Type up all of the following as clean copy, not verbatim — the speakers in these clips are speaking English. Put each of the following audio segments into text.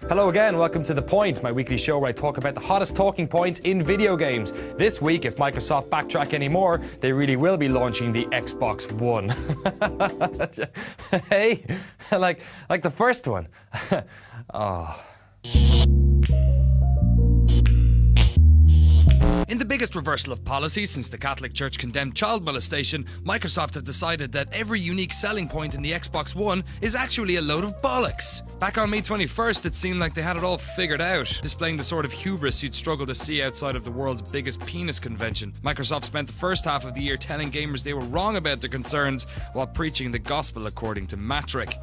Hello again, welcome to The Point, my weekly show where I talk about the hottest talking points in video games. This week, if Microsoft backtrack anymore, they really will be launching the Xbox One. Hey, like the first one. Oh. In the biggest reversal of policy since the Catholic Church condemned child molestation, Microsoft have decided that every unique selling point in the Xbox One is actually a load of bollocks. Back on May 21st, it seemed like they had it all figured out, displaying the sort of hubris you'd struggle to see outside of the world's biggest penis convention. Microsoft spent the first half of the year telling gamers they were wrong about their concerns while preaching the gospel according to Mattrick.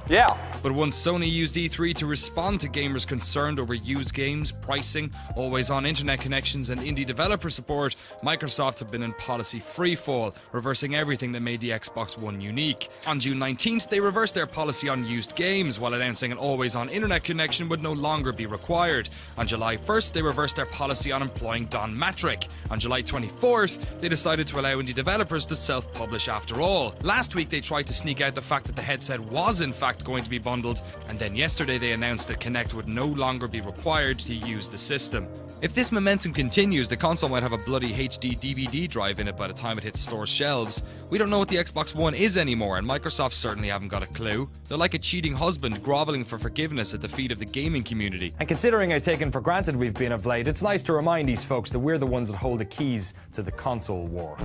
Yeah. But once Sony used E3 to respond to gamers concerned over used games, pricing, always-on internet connections and indie developer support, Microsoft have been in policy freefall, reversing everything that made the Xbox One unique. On June 19th, they reversed their policy on used games, while announcing an always-on internet connection would no longer be required. On July 1st, they reversed their policy on employing Don Mattrick. On July 24th, they decided to allow indie developers to self-publish after all. Last week, they tried to sneak out the fact that the headset was in fact going to be bundled, and then yesterday they announced that Kinect would no longer be required to use the system. If this momentum continues, the console might have a bloody HD DVD drive in it by the time it hits store shelves. We don't know what the Xbox One is anymore, and Microsoft certainly haven't got a clue. They're like a cheating husband groveling for forgiveness at the feet of the gaming community. And considering how taken for granted we've been of late, it's nice to remind these folks that we're the ones that hold the keys to the console war.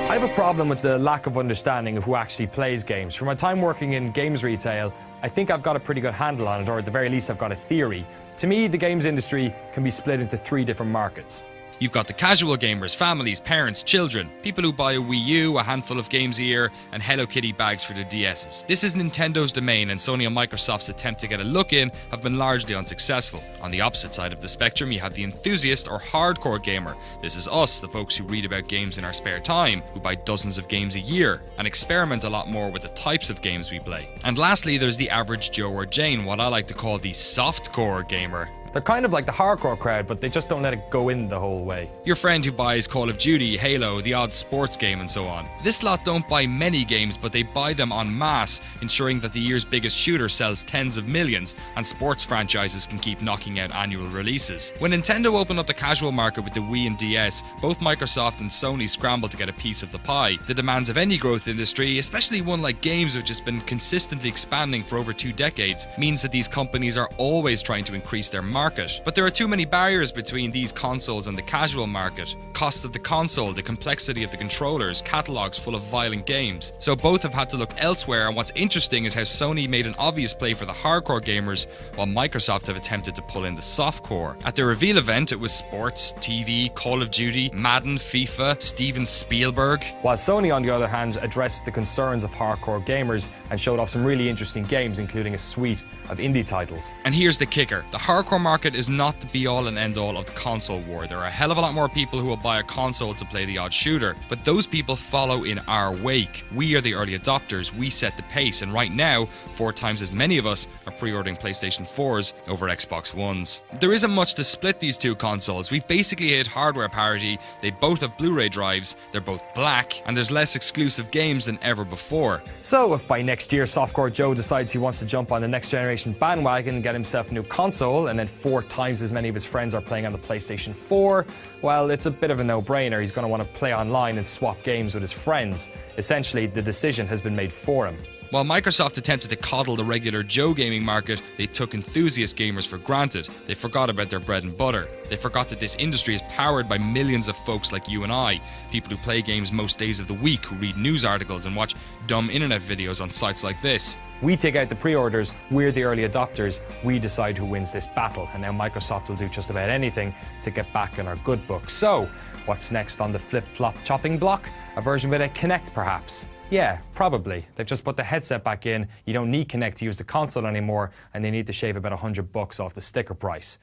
I have a problem with the lack of understanding of who actually plays games. From my time working in games retail, I think I've got a pretty good handle on it, or at the very least I've got a theory. To me, the games industry can be split into three different markets. You've got the casual gamers, families, parents, children, people who buy a Wii U, a handful of games a year, and Hello Kitty bags for their DSs. This is Nintendo's domain, and Sony and Microsoft's attempt to get a look in have been largely unsuccessful. On the opposite side of the spectrum, you have the enthusiast or hardcore gamer. This is us, the folks who read about games in our spare time, who buy dozens of games a year, and experiment a lot more with the types of games we play. And lastly, there's the average Joe or Jane, what I like to call the softcore gamer. They're kind of like the hardcore crowd, but they just don't let it go in the whole way. Your friend who buys Call of Duty, Halo, the odd sports game and so on. This lot don't buy many games, but they buy them en masse, ensuring that the year's biggest shooter sells tens of millions, and sports franchises can keep knocking out annual releases. When Nintendo opened up the casual market with the Wii and DS, both Microsoft and Sony scrambled to get a piece of the pie. The demands of any growth industry, especially one like games which has been consistently expanding for over 2 decades, means that these companies are always trying to increase their market. But there are too many barriers between these consoles and the casual market. Cost of the console, the complexity of the controllers, catalogs full of violent games. So both have had to look elsewhere, and what's interesting is how Sony made an obvious play for the hardcore gamers, while Microsoft have attempted to pull in the softcore. At the reveal event, it was sports, TV, Call of Duty, Madden, FIFA, Steven Spielberg. While Sony, on the other hand, addressed the concerns of hardcore gamers and showed off some really interesting games, including a suite of indie titles. And here's the kicker. The hardcore market is not the be-all and end-all of the console war. There are a hell of a lot more people who will buy a console to play the odd shooter, but those people follow in our wake. We are the early adopters, we set the pace, and right now, 4 times as many of us are pre-ordering PlayStation 4s over Xbox Ones. There isn't much to split these two consoles. We've basically hit hardware parity, they both have Blu-ray drives, they're both black, and there's less exclusive games than ever before. So if by next year Softcore Joe decides he wants to jump on the next generation bandwagon and get himself a new console, and then 4 times as many of his friends are playing on the PlayStation 4, well, it's a bit of a no-brainer. He's going to want to play online and swap games with his friends. Essentially, the decision has been made for him. While Microsoft attempted to coddle the regular Joe gaming market, they took enthusiast gamers for granted. They forgot about their bread and butter. They forgot that this industry is powered by millions of folks like you and I, people who play games most days of the week, who read news articles and watch dumb internet videos on sites like this. We take out the pre-orders, we're the early adopters, we decide who wins this battle, and now Microsoft will do just about anything to get back in our good books. So, what's next on the flip-flop chopping block? A version with a Kinect, perhaps? Yeah, probably. They've just put the headset back in, you don't need Kinect to use the console anymore, and they need to shave about $100 off the sticker price.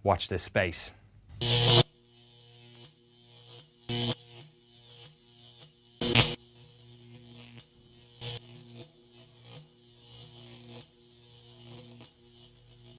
Watch this space.